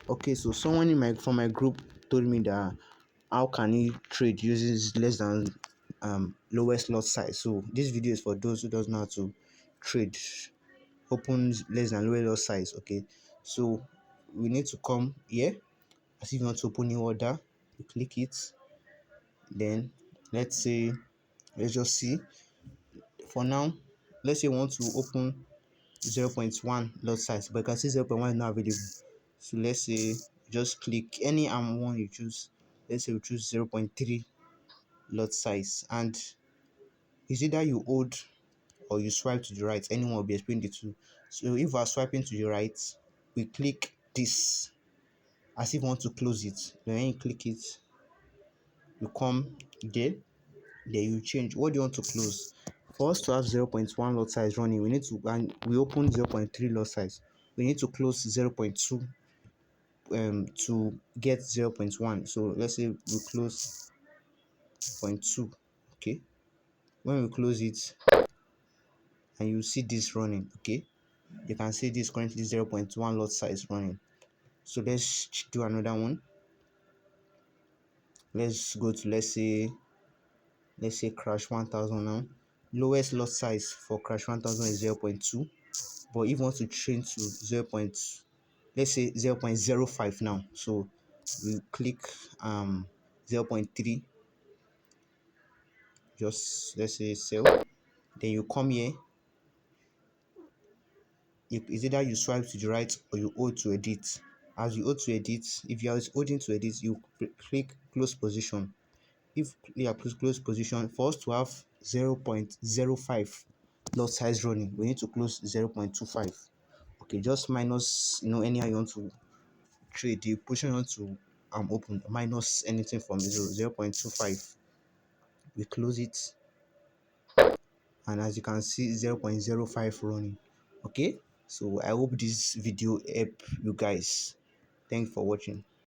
Okay, so someone in my from my group told me that how can he trade using less than lowest lot size. So this video is for those who doesn't know how to trade opens less than lowest lot size. Okay, so we need to come here as if you want to open new order. You click it, then let's just see. For now, let's say we want to open 0.1 lot size, but you can see 0.1 is not available. So let's say just click any one you choose. Let's say we choose 0.3 lot size, and it's either you hold or you swipe to the right. Anyone will be explaining the two. So if we are swiping to the right, we click this as if we want to close it. Then when you click it, you come there, then you change what do you want to close. For us to have 0.1 lot size running, we need to, and we open 0.3 lot size, we need to close 0.2 to get 0.1. So let's say we close 0.2. Okay, when we close it and you see this running, okay, you can see this currently 0.1 lot size running. So let's do another one. Let's go to, let's say crash 1000 now. Lowest lot size for crash 1000 is 0.2, but if you want to change to 0.05 now, so we click 0.3, just let's say sell. Then you come here, it's either you swipe to the right or you hold to edit. As you hold to edit, if you are holding to edit, you click close position. If you are close position, for us to have 0.05 lot size running, we need to close 0.25. Okay, just minus, anyhow you want to trade the position you want to open, minus anything from 0.25. We close it, and as you can see 0.05 running. Okay, so I hope this video help you guys. Thanks for watching.